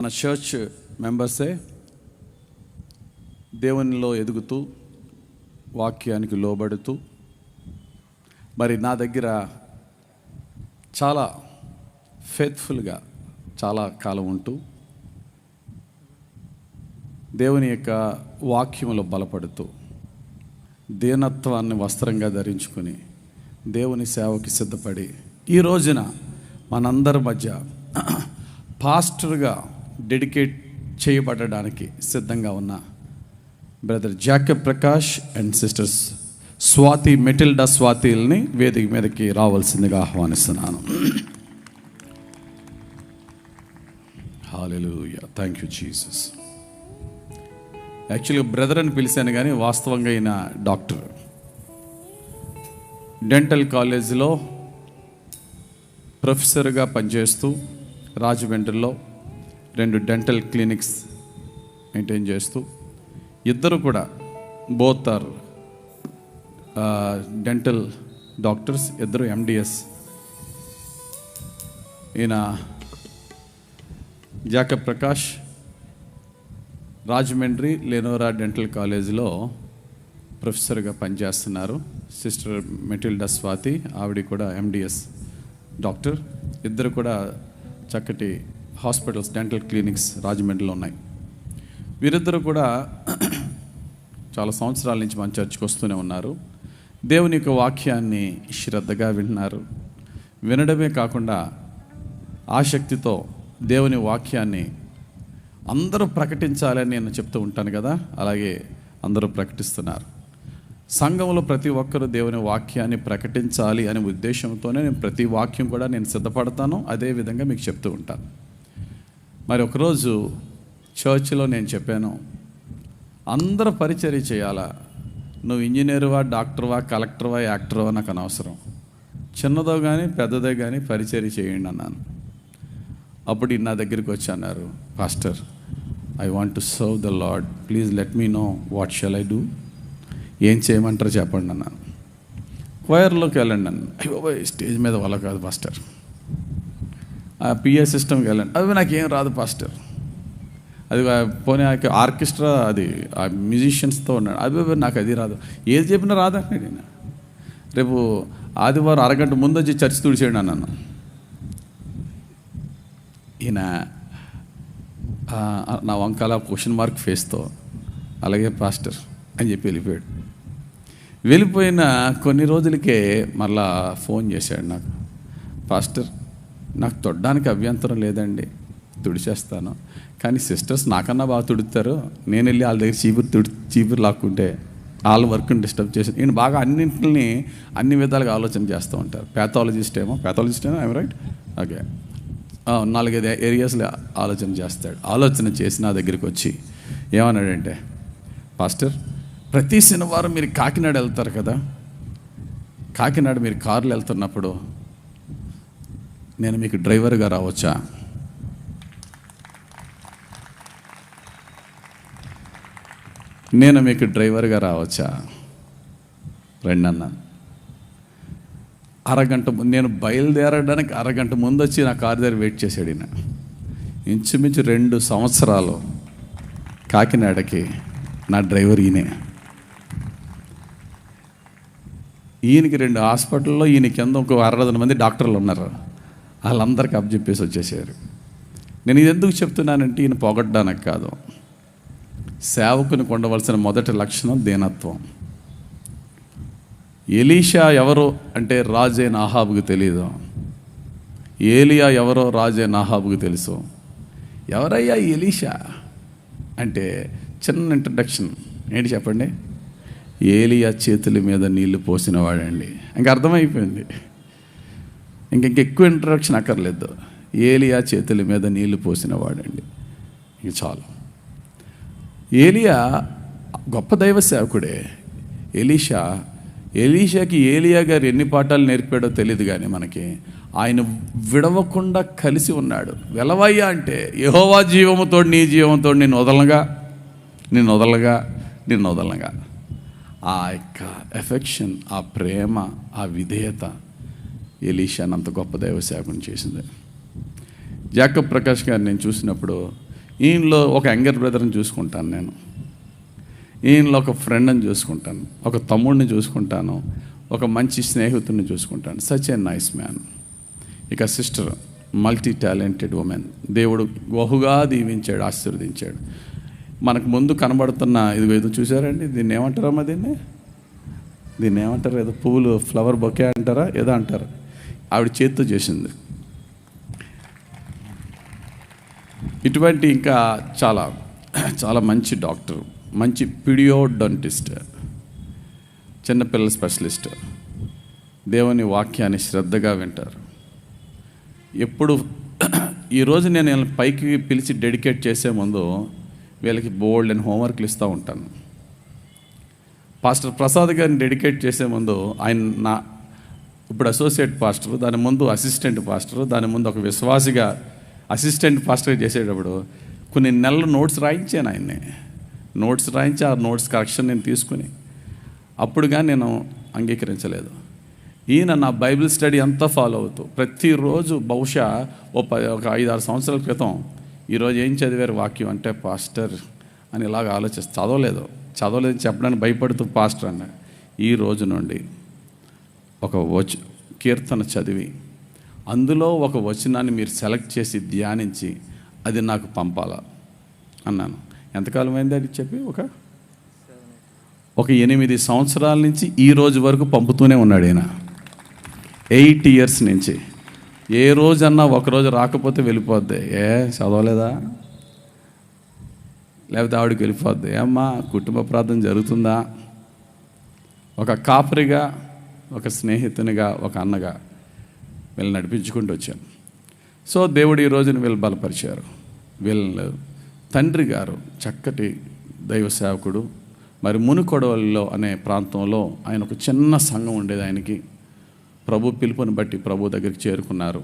మన చర్చ్ మెంబర్సే దేవునిలో ఎదుగుతూ వాక్యానికి లోబడుతూ మరి నా దగ్గర చాలా ఫెయిత్ఫుల్గా చాలా కాలం ఉంటూ దేవుని యొక్క వాక్యములో బలపడుతూ దీనత్వాన్ని వస్త్రంగా ధరించుకొని దేవుని సేవకి సిద్ధపడి ఈ రోజున మనందరి మధ్య పాస్టర్గా డెడికేట్ చేయబడడానికి సిద్ధంగా ఉన్న brother Jacob Prakash and sisters Swathi Matilda స్వాతిల్ని వేదిక మీదకి రావాల్సిందిగా ఆహ్వానిస్తున్నాను. Hallelujah, thank you Jesus. యాక్చువల్గా బ్రదర్ అని పిలిచాను కానీ వాస్తవంగా ఈయన డాక్టర్. డెంటల్ కాలేజీలో ప్రొఫెసర్గా పనిచేస్తూ రాజమండ్రిలో 2 డెంటల్ క్లినిక్స్ మెయింటైన్ చేస్తూ ఇద్దరు కూడా బోత్ ఆర్ డెంటల్ డాక్టర్స్, ఇద్దరు MDS. ఈయన జాకబ్ ప్రకాష్ రాజమండ్రి లెనోరా డెంటల్ కాలేజీలో ప్రొఫెసర్గా పనిచేస్తున్నారు. సిస్టర్ మెటిల్డా స్వాతి ఆవిడ కూడా MDS డాక్టర్. ఇద్దరు కూడా చక్కటి హాస్పిటల్స్, డెంటల్ క్లినిక్స్ రాజమండ్రిలో ఉన్నాయి. వీరిద్దరూ కూడా చాలా సంవత్సరాల నుంచి మన చర్చ్కి వస్తూనే ఉన్నారు. దేవుని యొక్క వాక్యాన్ని శ్రద్ధగా వింటున్నారు. వినడమే కాకుండా ఆసక్తితో దేవుని వాక్యాన్ని అందరూ ప్రకటించాలని నేను చెప్తూ ఉంటాను కదా, అలాగే అందరూ ప్రకటిస్తున్నారు. సంఘంలో ప్రతి ఒక్కరూ దేవుని వాక్యాన్ని ప్రకటించాలి అనే ఉద్దేశంతోనే నేను ప్రతి వాక్యం కూడా నేను సిద్ధపడతాను. అదేవిధంగా మీకు చెప్తూ ఉంటాను. మరి ఒకరోజు చర్చిలో నేను చెప్పాను, అందరూ పరిచర్య చేయాలా, నువ్వు ఇంజనీరువా, డాక్టర్వా, కలెక్టర్వా, యాక్టర్వా నాకు అనవసరం, చిన్నదో కానీ పెద్దదో కానీ పరిచర్య చేయండి అన్నాను. అప్పుడు నా దగ్గరికి వచ్చి అన్నారు, pastor I want to serve the lord, please let me know what shall I do. ఏం చేయమంటారో చెప్పండి అన్నాను. క్వైర్లోకి వెళ్ళండి అన్నాను. అయ్యో స్టేజ్ మీద వాళ్ళ కాదు పాస్టర్. ఆ PA సిస్టమ్కి వెళ్ళండి. అవి నాకేం రాదు పాస్టర్. అది పోనీ ఆర్కెస్ట్రా, అది ఆ మ్యూజిషియన్స్తో ఉన్నాడు. అవి నాకు అది రాదు. ఏది చెప్పినా రాదంటున్నాడు నేను. రేపు ఆదివారం అరగంట ముందు వచ్చి చర్చ్ తుడిచేయండి అన్నాను. ఈయన నా వంకాల క్వశ్చన్ మార్క్ ఫేస్తో అలాగే పాస్టర్ అని చెప్పి వెళ్ళిపోయాడు. వెళ్ళిపోయిన కొన్ని రోజులకే మళ్ళా ఫోన్ చేశాడు నాకు, పాస్టర్ నాకు తొడడానికి అభ్యంతరం లేదండి, తుడిచేస్తాను, కానీ సిస్టర్స్ నాకన్నా బాగా తుడుతారు, నేను వెళ్ళి వాళ్ళ దగ్గర చీపురు లాక్కుంటే వాళ్ళ వర్క్ని డిస్టర్బ్ చేసి నేను బాగా అన్నింటిని అన్ని విధాలుగా ఆలోచన చేస్తూ ఉంటారు. ప్యాథాలజిస్ట్ ఏమో ఐమ్ రైట్, ఓకే, 4-5 ఏరియాస్లో ఆలోచన చేస్తాడు. ఆలోచన చేసి నా దగ్గరికి వచ్చి ఏమన్నాడంటే, పాస్టర్ ప్రతి శనివారం మీరు కాకినాడ వెళ్తారు కదా, కాకినాడ మీరు కారులో వెళ్తున్నప్పుడు నేను మీకు డ్రైవర్గా రావచ్చా? నేను మీకు డ్రైవర్గా రావచ్చా? రండి అన్నాను. అరగంట నేను బయలుదేరడానికి అరగంట ముందు వచ్చి నా కారు దగ్గర వెయిట్ చేశాడు ఈయన. ఇంచుమించు 2 సంవత్సరాలు కాకినాడకి నా డ్రైవర్ ఈయనే. ఈయనకి 2 హాస్పిటల్లో, ఈయన కింద ఒక 60 మంది డాక్టర్లు ఉన్నారు, వాళ్ళందరికీ అప్పచెప్పేసి వచ్చేసారు. నేను ఇది ఎందుకు చెప్తున్నానంటే ఈయన పొగడ్డానికి కాదు, సేవకుని ఉండవలసిన మొదటి లక్షణం దీనత్వం. ఎలీషా ఎవరు అంటే రాజైన ఆహాబుకు తెలీదు, ఏలియా ఎవరో రాజైన ఆహాబుకు తెలుసు. ఎవరయ్యా ఎలీషా అంటే చిన్న ఇంట్రడక్షన్ ఏంటి చెప్పండి, ఏలియా చేతుల మీద నీళ్లు పోసినవాడండి. ఇంకా అర్థమైపోయింది, ఇంకెక్కువ ఇంట్రడక్షన్ అక్కర్లేదు. ఏలియా చేతుల మీద నీళ్లు పోసినవాడండి, ఇంక చాలు. ఏలియా గొప్ప దైవ సేవకుడే. ఎలీషాకి ఏలియా గారు ఎన్ని పాఠాలు నేర్పాడో తెలియదు, కానీ మనకి ఆయన విడవకుండా కలిసి ఉన్నాడు. వెలవయ్యా అంటే యెహోవా జీవముతో నీ జీవంతో నేను వదలగా ఆ యొక్క ఎఫెక్షన్, ఆ ప్రేమ, ఆ విధేయత ఎలీషాని అంత గొప్ప దైవ సేవకుని చేసింది. జాకబ్ ప్రకాష్ గారిని నేను చూసినప్పుడు ఈయనలో ఒక యంగర్ బ్రదర్ని చూసుకుంటాను నేను, ఈయనలో ఒక ఫ్రెండ్ని చూసుకుంటాను, ఒక తమ్ముడిని చూసుకుంటాను, ఒక మంచి స్నేహితుడిని చూసుకుంటాను. Such a nice man. ఇక సిస్టర్ మల్టీ టాలెంటెడ్ ఉమెన్, దేవుడు బహుగా దీవించాడు, ఆశీర్వదించాడు. మనకు ముందు కనబడుతున్న ఇది ఏదో చూసారండి, దీన్ని ఏమంటారమ్మా, దీన్ని ఏమంటారు, ఏదో పువ్వులు ఫ్లవర్ బొకే అంటారా ఏదో అంటారు, ఆవిడ చేతితో చేసింది. ఇటువంటి ఇంకా చాలా చాలా మంచి డాక్టర్, మంచి పిడియోడోంటిస్ట్, చిన్నపిల్లల స్పెషలిస్ట్, దేవుని వాక్యాన్ని శ్రద్ధగా వింటారు. ఎప్పుడు ఈరోజు నేను వీళ్ళని పైకి పిలిచి డెడికేట్ చేసే ముందు వీళ్ళకి బోల్డ్ అండ్ హోంవర్క్లు ఇస్తూ ఉంటాను. పాస్టర్ ప్రసాద్ గారిని డెడికేట్ చేసే ముందు ఆయన ఇప్పుడు అసోసియేట్ పాస్టర్, దాని ముందు అసిస్టెంట్ పాస్టర్, దాని ముందు ఒక విశ్వాసిగా అసిస్టెంట్ పాస్టర్ చేసేటప్పుడు కొన్ని నెలలు నోట్స్ రాయించాను ఆయన్ని. నోట్స్ రాయించి ఆ నోట్స్ కరెక్షన్ నేను తీసుకుని అప్పుడుగా నేను అంగీకరించలేదు. ఈయన నా బైబిల్ స్టడీ అంతా ఫాలో అవుతూ ప్రతిరోజు బహుశా ఒక 5-6 సంవత్సరాల క్రితం ఈరోజు ఏం చదివారు వాక్యం అంటే పాస్టర్ అని ఇలాగ ఆలోచిస్తే చదవలేదు చెప్పడానికి భయపడుతూ పాస్టర్ అన్న. ఈ రోజు నుండి ఒక కీర్తన చదివి అందులో ఒక వచనాన్ని మీరు సెలెక్ట్ చేసి ధ్యానించి అది నాకు పంపాలా అన్నాను. ఎంతకాలం అయింది అది చెప్పి? ఒక 8 సంవత్సరాల నుంచి ఈ రోజు వరకు పంపుతూనే ఉన్నాడు ఈయన. 8 years నుంచి. ఏ రోజన్నా ఒకరోజు రాకపోతే వెళ్ళిపోద్ది, చదవలేదా, లేకపోతే ఆవిడకి వెళ్ళిపోద్ది, ఏమ్మా కుటుంబ ప్రార్థన జరుగుతుందా. ఒక కాపరిగా, ఒక స్నేహితునిగా, ఒక అన్నగా వీళ్ళని నడిపించుకుంటూ వచ్చాను. సో దేవుడు ఈ రోజున వీళ్ళు బలపరిచారు. వీళ్ళు తండ్రి గారు చక్కటి దైవ సేవకుడు. మరి మునుకొడవలిలో అనే ప్రాంతంలో ఆయన ఒక చిన్న సంఘం ఉండేది. ఆయనకి ప్రభు పిలుపుని బట్టి ప్రభు దగ్గరికి చేరుకున్నారు.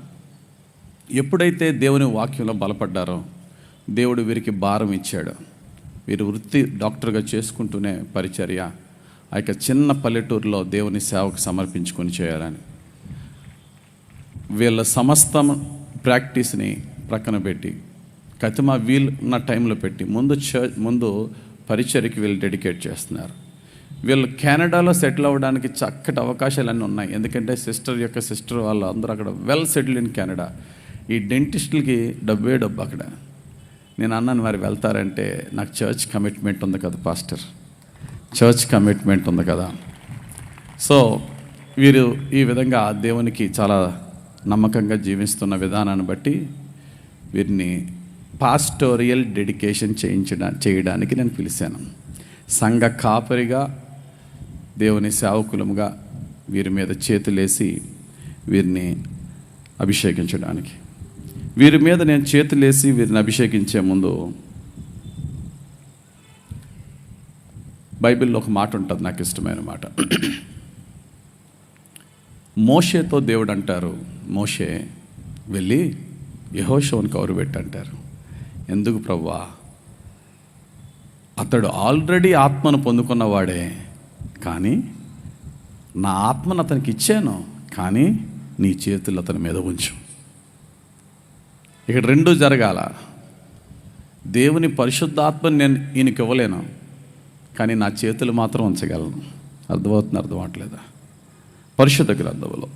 ఎప్పుడైతే దేవుని వాక్యంలో బలపడ్డారో దేవుడు వీరికి భారం ఇచ్చాడు. వీరు వృత్తి డాక్టర్గా చేసుకుంటూనే పరిచర్య ఆ యొక్క చిన్న పల్లెటూరులో దేవుని సేవకు సమర్పించుకొని చేయాలని వీళ్ళ సమస్తం ప్రాక్టీస్ని ప్రక్కన పెట్టి కతిమ వీళ్ళున్న టైంలో పెట్టి ముందు పరిచర్యకి వీళ్ళు డెడికేట్ చేస్తున్నారు. వీళ్ళు కెనడాలో సెటిల్ అవ్వడానికి చక్కటి అవకాశాలన్నీ ఉన్నాయి. ఎందుకంటే సిస్టర్ వాళ్ళు అందరూ అక్కడ వెల్ సెటిల్ ఇన్ కెనడా. ఈ డెంటిస్టులకి డబ్బు అక్కడ. నేను అన్నాను, మరి వెళ్తారంటే నాకు చర్చ్ కమిట్మెంట్ ఉంది కదా పాస్టర్, చర్చ్ కమిట్మెంట్ ఉంది కదా. సో వీరు ఈ విధంగా దేవునికి చాలా నమ్మకంగా జీవిస్తున్న విధానాన్ని బట్టి వీరిని పాస్టోరియల్ డెడికేషన్ చేయడానికి నేను పిలిచాను. సంఘ కాపరిగా, దేవుని సేవకులముగా వీరి మీద చేతులేసి వీరిని అభిషేకించడానికి. వీరి మీద నేను చేతులేసి వీరిని అభిషేకించే ముందు బైబిల్లో ఒక మాట ఉంటుంది, నాకు ఇష్టమైన మాట. మోషేతో దేవుడు అంటారు, మోషే వెళ్ళి యెహోషువను కౌరుబెట్టి అంటారు. ఎందుకు ప్రభువా? అతడు ఆల్రెడీ ఆత్మను పొందుకున్నవాడే, కానీ నా ఆత్మను అతనికి ఇచ్చాను, కానీ నీ చేతులు అతని మీద ఉంచు. ఇక్కడ 2 జరగాల. దేవుని పరిశుద్ధాత్మని నేను ఈయనకి ఇవ్వలేను, కానీ నా చేతులు మాత్రం ఉంచగలను. అర్థం అవట్లేదా? పరిశుద్ధ గ్రంథంలో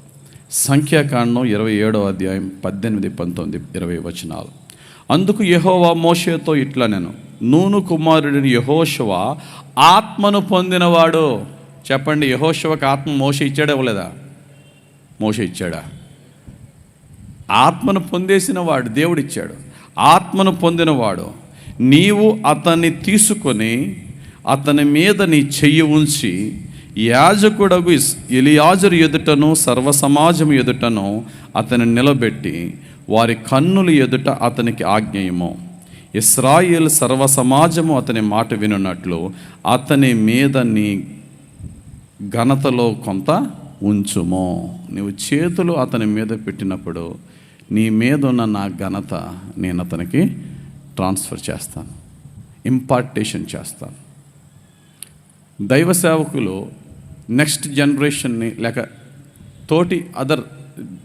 సంఖ్యాకాండం 27వ అధ్యాయం 18, 19, 20 వచనాలు. అందుకు యెహోవా మోషేతో ఇట్లా నేను నూను కుమారుడిని యెహోషువ ఆత్మను పొందినవాడు. చెప్పండి, యెహోషువకు ఆత్మ మోషే ఇచ్చాడా ఇవ్వలేదా? మోషే ఇచ్చాడా? ఆత్మను పొందేసిన వాడు దేవుడిచ్చాడు. ఆత్మను పొందినవాడు నీవు అతన్ని తీసుకొని అతని మీద నీ చెయ్యి ఉంచి యాజకుడగు ఎలియాజరు ఎదుటను సర్వసమాజం ఎదుటను అతని నిలబెట్టి వారి కన్నుల ఎదుట అతనికి ఆజ్ఞయము. ఇశ్రాయేలు సర్వసమాజము అతని మాట వినున్నట్లు అతని మీద నీ ఘనతలో కొంత ఉంచుము. నీవు చేతులు అతని మీద పెట్టినప్పుడు నీ మీద ఉన్న నా ఘనత నేను అతనికి ట్రాన్స్ఫర్ చేస్తాను, ఇంపార్టేషన్ చేస్తాను. దైవ సేవకులు నెక్స్ట్ జనరేషన్ని లేక తోటి అదర్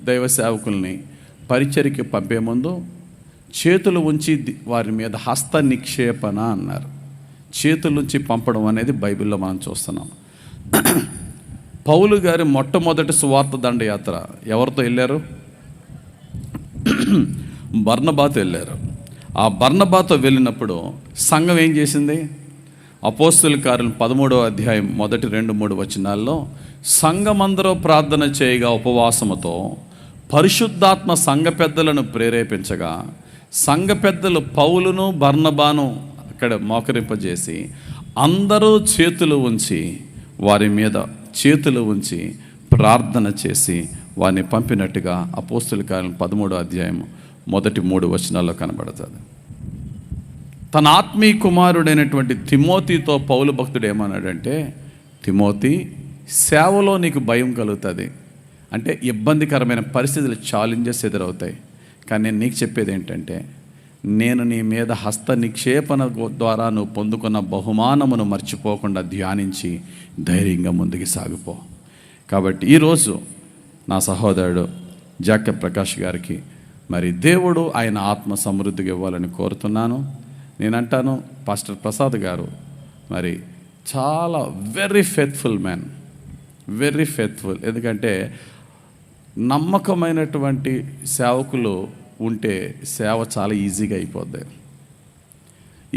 దైవ సేవకుల్ని పరిచర్యకి పంపే ముందు చేతులు ఉంచి వారి మీద హస్త నిక్షేపణ అన్నారు. చేతులుంచి పంపడం అనేది బైబిల్లో మనం చూస్తున్నాం. పౌలు గారి మొట్టమొదటి సువార్త దండయాత్ర ఎవరితో వెళ్ళారు? బర్నబాతో వెళ్ళారు. ఆ బర్నబాతో వెళ్ళినప్పుడు సంఘం ఏం చేసింది? అపోస్తలుల కార్యం 13వ అధ్యాయం 1-2-3 వచనాల్లో సంఘమందరూ ప్రార్థన చేయగా ఉపవాసముతో పరిశుద్ధాత్మ సంఘ పెద్దలను ప్రేరేపించగా సంఘ పెద్దలు పౌలును బర్నబాను అక్కడ మోకరింపజేసి అందరూ చేతులు ఉంచి వారి మీద చేతులు ఉంచి ప్రార్థన చేసి వారిని పంపినట్టుగా అపోస్తలుల కార్యం 13వ అధ్యాయం 1-3 వచనాల్లో కనబడుతుంది. తన ఆత్మీయ కుమారుడైనటువంటి తిమోతితో పౌలు భక్తుడు ఏమన్నాడంటే, తిమోతి, సేవలో నీకు భయం కలుగుతుంది, అంటే ఇబ్బందికరమైన పరిస్థితులు, ఛాలెంజెస్ ఎదురవుతాయి. కానీ నేను నీకు చెప్పేది ఏంటంటే, నేను నీ మీద హస్త నిక్షేపణ ద్వారా నువ్వు పొందుకున్న బహుమానమును మర్చిపోకుండా ధ్యానించి ధైర్యంగా ముందుకు సాగిపో. కాబట్టి ఈరోజు నా సహోదరుడు జాకబ్ ప్రకాష్ గారికి మరి దేవుడు ఆయన ఆత్మ సమృద్ధిగా ఇవ్వాలని కోరుతున్నాను. నేనంటాను, పాస్టర్ ప్రసాద్ గారు మరి చాలా very faithful man, very faithful. ఎందుకంటే నమ్మకమైనటువంటి సేవకులు ఉంటే సేవ చాలా ఈజీగా అయిపోద్ది.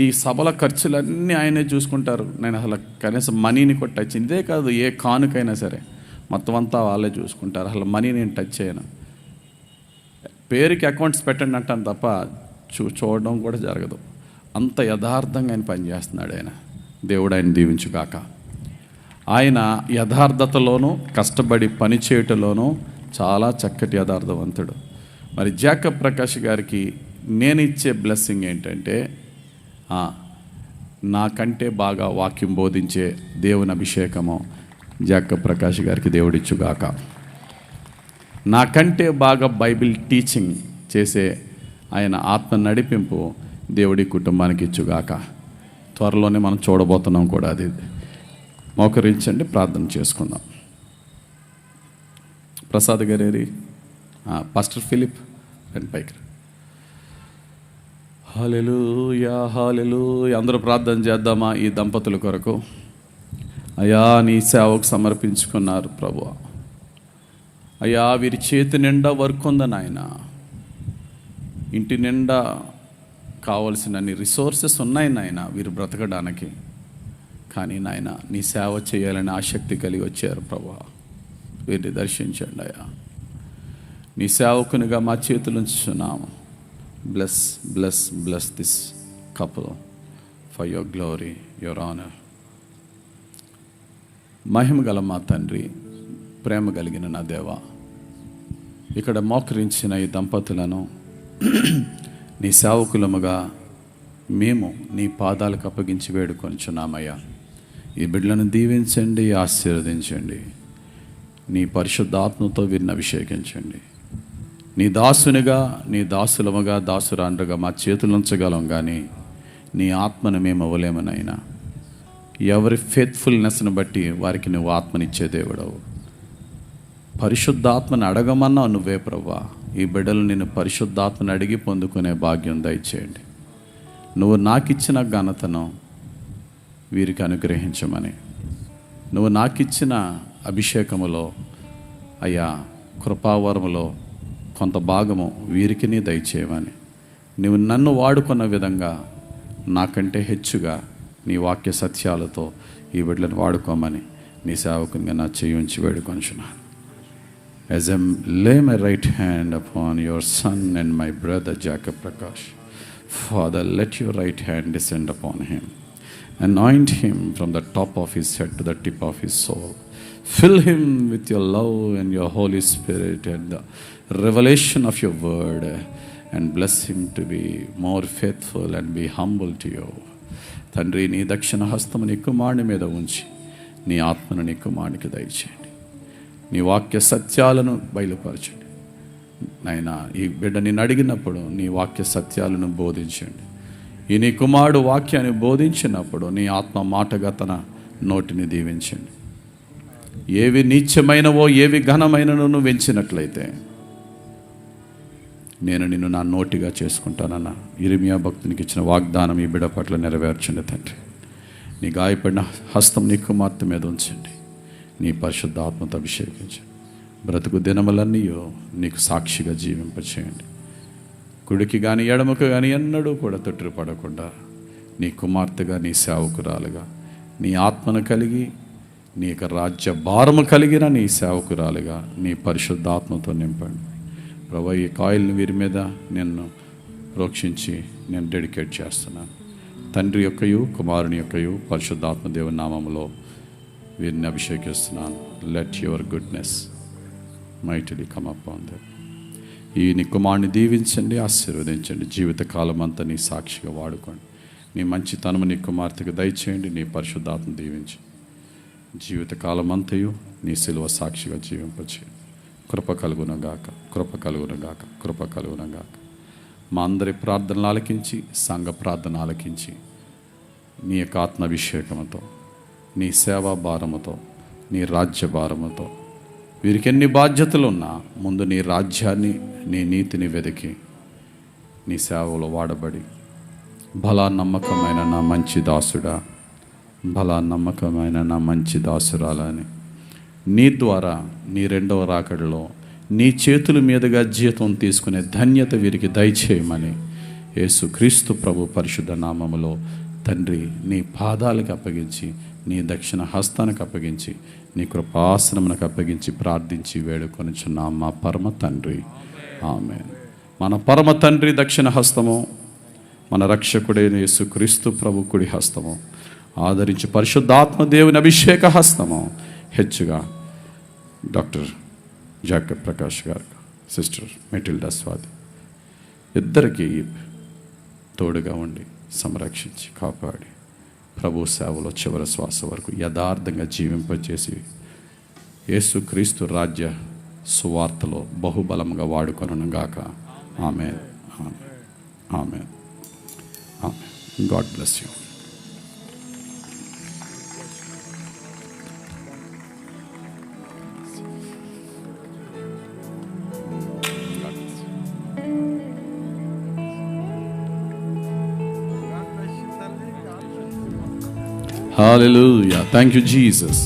ఈ సభల ఖర్చులన్నీ ఆయనే చూసుకుంటారు. నేను అసలు కనీసం మనీని కూడా టచ్, ఇదే కాదు ఏ కానుకైనా సరే మొత్తం అంతా వాళ్ళే చూసుకుంటారు. అసలు మనీ నేను టచ్ చేయను. పేరుకి అకౌంట్స్ పెట్టండి అంటాను తప్ప చూడడం కూడా జరగదు. అంత యథార్థంగా ఆయన పనిచేస్తున్నాడు. ఆయన దేవుడు ఆయన దీవించుగాక. ఆయన యథార్థతలోనూ కష్టపడి పని చేయటంలోనూ చాలా చక్కటి యథార్థవంతుడు. మరి జాకబ్ ప్రకాష్ గారికి నేను ఇచ్చే బ్లెస్సింగ్ ఏంటంటే, నాకంటే బాగా వాక్యం బోధించే దేవుని అభిషేకము జాకబ్ ప్రకాష్ గారికి దేవుడిచ్చుగాక. నాకంటే బాగా బైబిల్ టీచింగ్ చేసే ఆయన ఆత్మ నడిపింపు దేవుడి కుటుంబానికి ఇచ్చుగాక. త్వరలోనే మనం చూడబోతున్నాం కూడా. అది మోకరించండి, ప్రార్థన చేసుకుందాం. ప్రసాద్ గారేరి, పాస్టర్ ఫిలిప్ అండ్ పైకి. హల్లెలూయా, హల్లెలూయా. అందరూ ప్రార్థన చేద్దామా ఈ దంపతుల కొరకు? అయ్యా, నీ సేవకు సమర్పించుకున్నారు ప్రభువా. అయ్యా, వీరి చేతి నిండా వర్క్ ఉంది నాయన. ఇంటి నిండా కావలసినన్ని రిసోర్సెస్ ఉన్నాయి నాయన వీరు బ్రతకడానికి. కానీ నాయన నీ సేవ చేయాలని ఆసక్తి కలిగి వచ్చారు ప్రభువా. వీరిని దర్శించండి అయ్యా. నీ సేవకునిగా మా చేతులు ఉంచుతున్నాము. Bless bless bless this couple for your glory, your honour. మహిమ గల మా తండ్రి, ప్రేమ కలిగిన నా దేవా, ఇక్కడ మోకరించిన ఈ దంపతులను నీ సేవకులముగా మేము నీ పాదాలకు అప్పగించి వేడుకొంచున్నామయ్యా. ఈ బిడ్డలను దీవించండి, ఆశీర్వదించండి. నీ పరిశుద్ధాత్మతో వీరిని అభిషేకించండి. నీ దాసునిగా, నీ దాసులముగా, దాసురాండ్రుగా మా చేతులు ఉంచగలం, కానీ నీ ఆత్మను మేము అవ్వలేమనైనా. ఎవరి ఫెయిత్ఫుల్నెస్ను బట్టి వారికి నువ్వు ఆత్మనిచ్చే దేవుడవు. పరిశుద్ధాత్మను అడగమన్నావు నువ్వే ప్రభువా. ఈ బిడ్డలు నేను పరిశుద్ధాత్మను అడిగి పొందుకునే భాగ్యం దయచేయండి. నువ్వు నాకిచ్చిన ఘనతను వీరికి అనుగ్రహించమని, నువ్వు నాకిచ్చిన అభిషేకములో అయ్యా కృపావరములో కొంత భాగము వీరికి నీ దయచేయమని, నువ్వు నన్ను వాడుకున్న విధంగా నాకంటే హెచ్చుగా నీ వాక్య సత్యాలతో ఈ బిడ్డలను వాడుకోమని నీ సేవకునిగా నా చేయి ఉంచి వేడుకొంచున్నాను. As I lay my right hand upon your son and my brother Jacob Prakash, Father, let your right hand descend upon him. Anoint him from the top of his head to the tip of his soul. Fill him with your love and your Holy Spirit and the revelation of your word, and bless him to be more faithful and be humble to you. తండ్రి, నీ దక్షిణ హస్తము నీ కుమారుని మీద ఉంచి నీ ఆత్మను నీ కుమారునికి దయచేయండి. నీ వాక్య సత్యాలను బయలుపరచండి నాయన. ఈ బిడ్డ నిన్ను అడిగినప్పుడు నీ వాక్య సత్యాలను బోధించండి. ఈ నీ కుమారుడు వాక్యాన్ని బోధించినప్పుడు నీ ఆత్మ మాటగా తన నోటిని దీవించండి. ఏవి నీచమైనవో, ఏవి ఘనమైనను నువ్వు ఎంచినట్లయితే నేను నిన్ను నా నోటిగా చేసుకుంటానన్న ఇర్మియా భక్తునికి ఇచ్చిన వాగ్దానం ఈ బిడ్డ పట్ల నెరవేర్చండి తండ్రి. నీ గాయపడిన హస్తం నీ కుమార్తె మీద ఉంచండి. నీ పరిశుద్ధ ఆత్మతో అభిషేకించండి. బ్రతుకు దినములన్నీ నీకు సాక్షిగా జీవింపచేయండి. కుడికి కానీ ఎడమకు కానీ ఎన్నడూ కూడా తొట్టిపడకుండా నీ కుమార్తెగా, నీ సేవకురాలుగా, నీ ఆత్మను కలిగి, నీ యొక్క రాజ్య భారము కలిగిన నీ సేవకురాలుగా నీ పరిశుద్ధాత్మతో నింపండి ప్రభువా. ఈ కాయిల్ని వీరి మీద నేను ప్రోక్షించి నేను డెడికేట్ చేస్తున్నాను. తండ్రి యొక్కయు, కుమారుని యొక్కయు, పరిశుద్ధాత్మ దేవుని నామములో వీరిని అభిషేకిస్తున్నాను. Let your goodness mightily come upon them. ఈ నీ కుమారుని దీవించండి, ఆశీర్వదించండి. జీవితకాలం అంతా నీ సాక్షిగా వాడుకోండి. నీ మంచితనము నీ కుమార్తెకు దయచేయండి. నీ పరిశుద్ధాత్మ దీవించి జీవితకాలం అంతయు నీ సిలువ సాక్షిగా జీవింపచేయండి. కృప కలుగునగాక, కృప కలుగునగాక, కృప కలుగునగాక. మా అందరి ప్రార్థనలు ఆలకించి, సంఘ ప్రార్థన ఆలకించి, నీ యొక్క ఆత్మాభిషేకముతో, నీ సేవా భారముతో, నీ రాజ్య భారముతో, వీరికి ఎన్ని బాధ్యతలు ఉన్నా ముందు నీ రాజ్యాన్ని, నీ నీతిని వెతికి నీ సేవలో వాడబడి, బలా నమ్మకమైన నా మంచి దాసుడా, బలా నమ్మకమైన నా మంచి దాసురాలని నీ ద్వారా నీ రెండవ రాకడలో నీ చేతుల మీదుగా జీతం తీసుకునే ధన్యత వీరికి దయచేయమని యేసుక్రీస్తు ప్రభు పరిశుద్ధ నామములో తండ్రి నీ పాదాలకు అప్పగించి, నీ దక్షిణ హస్తానికి అప్పగించి, నీ కృపాసనమునకు అప్పగించి ప్రార్థించి వేడుకొనుచున్నాం మా పరమ తండ్రి. ఆమేన్. మన పరమ తండ్రి దక్షిణ హస్తము, మన రక్షకుడైన యేసుక్రీస్తు ప్రభు కుడి హస్తము, ఆదరించి పరిశుద్ధాత్మ దేవుని అభిషేక హస్తము హెచ్చుగా డాక్టర్ జాకబ్ ప్రకాష్ గారు, సిస్టర్ మెటిల్డా స్వాతి ఇద్దరికీ తోడుగా ఉండి సంరక్షించి కాపాడి ప్రభు సేవలో చివరి శ్వాస వరకు యథార్థంగా జీవింపచేసి యేసుక్రీస్తు రాజ్య సువార్తలో బహుబలంగా వాడుకొనును గాక. Amen, amen, amen, amen. God bless you. Hallelujah. Thank you, Jesus.